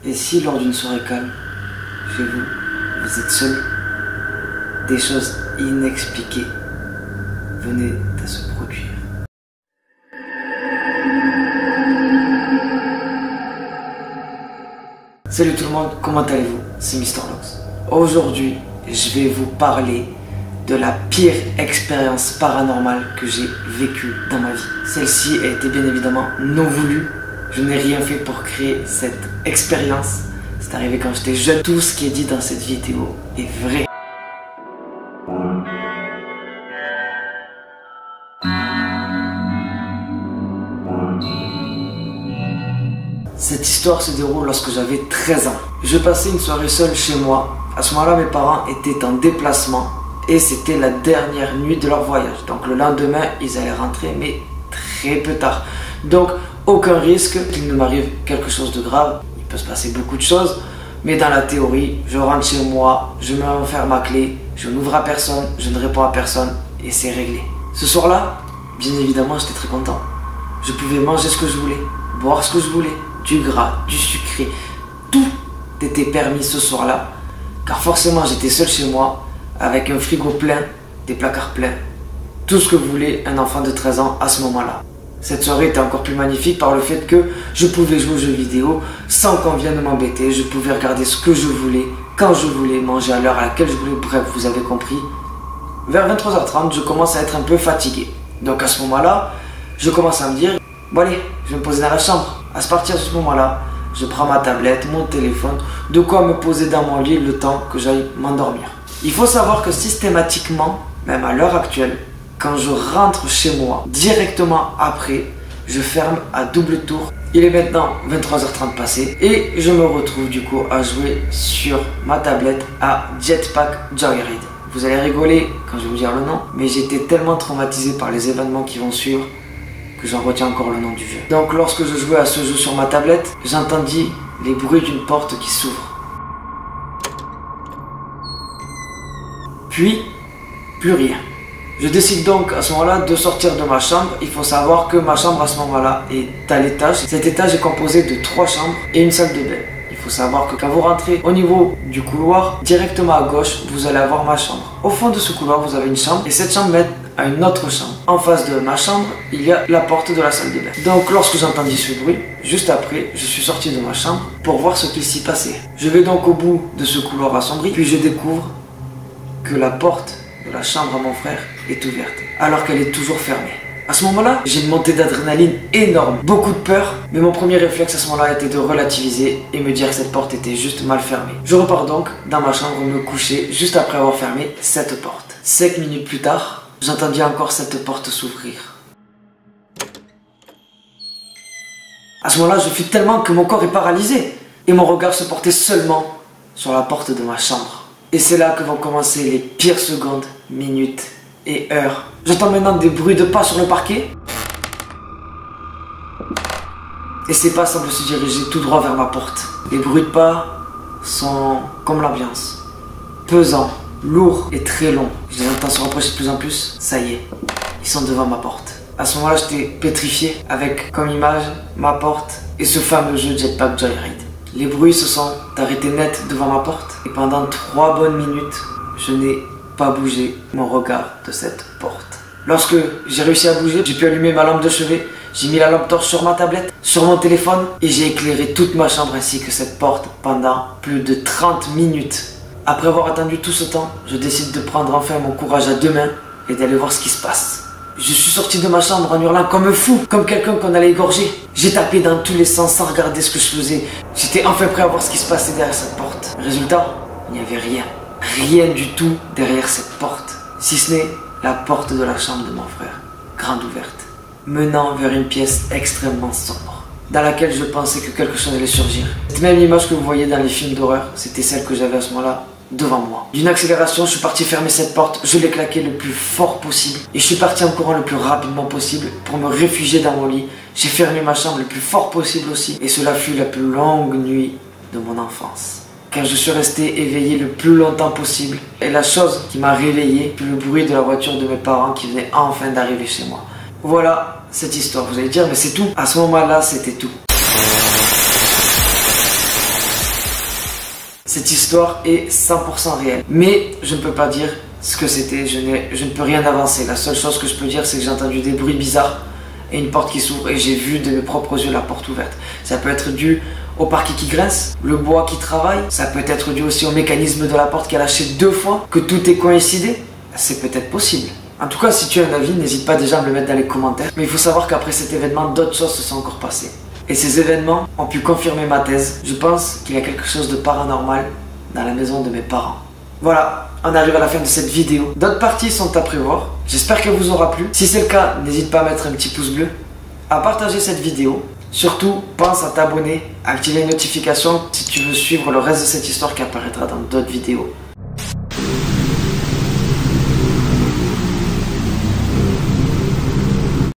Et si lors d'une soirée calme, chez vous, vous êtes seul, des choses inexpliquées venaient à se produire. Salut tout le monde, comment allez-vous? C'est Mr. Lox. Aujourd'hui, je vais vous parler de la pire expérience paranormale que j'ai vécue dans ma vie. Celle-ci a été bien évidemment non voulue. Je n'ai rien fait pour créer cette expérience. C'est arrivé quand j'étais jeune. Tout ce qui est dit dans cette vidéo est vrai. Cette histoire se déroule lorsque j'avais 13 ans. Je passais une soirée seule chez moi. À ce moment-là, mes parents étaient en déplacement et c'était la dernière nuit de leur voyage. Donc le lendemain, ils allaient rentrer, mais très peu tard. Donc aucun risque qu'il ne m'arrive quelque chose de grave. Il peut se passer beaucoup de choses, mais dans la théorie, je rentre chez moi, je me referme ma clé, je n'ouvre à personne, je ne réponds à personne et c'est réglé. Ce soir-là, bien évidemment, j'étais très content. Je pouvais manger ce que je voulais, boire ce que je voulais. Du gras, du sucré, tout était permis ce soir-là, car forcément j'étais seul chez moi, avec un frigo plein, des placards pleins, tout ce que voulait un enfant de 13 ans à ce moment-là. Cette soirée était encore plus magnifique par le fait que je pouvais jouer aux jeux vidéo sans qu'on vienne m'embêter, je pouvais regarder ce que je voulais, quand je voulais, manger à l'heure à laquelle je voulais, bref, vous avez compris. Vers 23h30, je commence à être un peu fatigué. Donc à ce moment-là, je commence à me dire, bon allez, je vais me poser dans la chambre. À partir de ce moment-là, je prends ma tablette, mon téléphone, de quoi me poser dans mon lit le temps que j'aille m'endormir. Il faut savoir que systématiquement, même à l'heure actuelle, quand je rentre chez moi, directement après, je ferme à double tour. Il est maintenant 23h30 passé et je me retrouve du coup à jouer sur ma tablette à Jetpack Joyride. Vous allez rigoler quand je vais vous dire le nom, mais j'ai été tellement traumatisé par les événements qui vont suivre que j'en retiens encore le nom du jeu. Donc lorsque je jouais à ce jeu sur ma tablette, j'entendis les bruits d'une porte qui s'ouvre. Puis, plus rien. Je décide donc à ce moment-là de sortir de ma chambre. Il faut savoir que ma chambre à ce moment-là est à l'étage. Cet étage est composé de 3 chambres et une salle de bain. Il faut savoir que quand vous rentrez au niveau du couloir, directement à gauche, vous allez avoir ma chambre. Au fond de ce couloir, vous avez une chambre et cette chambre mène à une autre chambre. En face de ma chambre, il y a la porte de la salle de bain. Donc lorsque j'entendis ce bruit, juste après, je suis sorti de ma chambre pour voir ce qu'il s'y passait. Je vais donc au bout de ce couloir assombri, puis je découvre que la porte de la chambre à mon frère est ouverte, alors qu'elle est toujours fermée. À ce moment-là, j'ai une montée d'adrénaline énorme, beaucoup de peur, mais mon premier réflexe à ce moment-là était de relativiser et me dire que cette porte était juste mal fermée. Je repars donc dans ma chambre me coucher juste après avoir fermé cette porte. 5 minutes plus tard, j'entendis encore cette porte s'ouvrir. À ce moment-là, je fus tellement que mon corps est paralysé et mon regard se portait seulement sur la porte de ma chambre. Et c'est là que vont commencer les pires secondes, minutes et heures. J'entends maintenant des bruits de pas sur le parquet. Et ces pas semblent se diriger tout droit vers ma porte. Les bruits de pas sont comme l'ambiance. Pesants, lourds et très longs. Je les entends se rapprocher de plus en plus. Ça y est, ils sont devant ma porte. À ce moment-là, j'étais pétrifié avec comme image ma porte et ce fameux jeu Jetpack Joyride. Les bruits se sont arrêtés net devant ma porte et pendant 3 bonnes minutes, je n'ai pas bougé mon regard de cette porte. Lorsque j'ai réussi à bouger, j'ai pu allumer ma lampe de chevet, j'ai mis la lampe torche sur ma tablette, sur mon téléphone et j'ai éclairé toute ma chambre ainsi que cette porte pendant plus de 30 minutes. Après avoir attendu tout ce temps, je décide de prendre enfin mon courage à 2 mains et d'aller voir ce qui se passe. Je suis sorti de ma chambre en hurlant comme un fou, comme quelqu'un qu'on allait égorger. J'ai tapé dans tous les sens sans regarder ce que je faisais. J'étais enfin prêt à voir ce qui se passait derrière cette porte. Résultat, il n'y avait rien. Rien du tout derrière cette porte. Si ce n'est la porte de la chambre de mon frère, grande ouverte, menant vers une pièce extrêmement sombre, dans laquelle je pensais que quelque chose allait surgir. Cette même image que vous voyez dans les films d'horreur, c'était celle que j'avais à ce moment-là devant moi. D'une accélération, je suis parti fermer cette porte, je l'ai claquée le plus fort possible et je suis parti en courant le plus rapidement possible pour me réfugier dans mon lit. J'ai fermé ma chambre le plus fort possible aussi et cela fut la plus longue nuit de mon enfance. Car je suis resté éveillé le plus longtemps possible et la chose qui m'a réveillé fut le bruit de la voiture de mes parents qui venait enfin d'arriver chez moi. Voilà cette histoire, vous allez dire mais c'est tout. À ce moment-là, c'était tout. Cette histoire est 100% réelle. Mais je ne peux pas dire ce que c'était, je ne peux rien avancer. La seule chose que je peux dire, c'est que j'ai entendu des bruits bizarres et une porte qui s'ouvre et j'ai vu de mes propres yeux la porte ouverte. Ça peut être dû au parquet qui grince, le bois qui travaille, ça peut être dû aussi au mécanisme de la porte qui a lâché 2 fois, que tout est coïncidé. C'est peut-être possible. En tout cas, si tu as un avis, n'hésite pas déjà à me le mettre dans les commentaires. Mais il faut savoir qu'après cet événement, d'autres choses se sont encore passées. Et ces événements ont pu confirmer ma thèse. Je pense qu'il y a quelque chose de paranormal dans la maison de mes parents. Voilà, on arrive à la fin de cette vidéo. D'autres parties sont à prévoir. J'espère qu'elle vous aura plu. Si c'est le cas, n'hésite pas à mettre un petit pouce bleu, à partager cette vidéo. Surtout, pense à t'abonner, à activer les notifications si tu veux suivre le reste de cette histoire qui apparaîtra dans d'autres vidéos.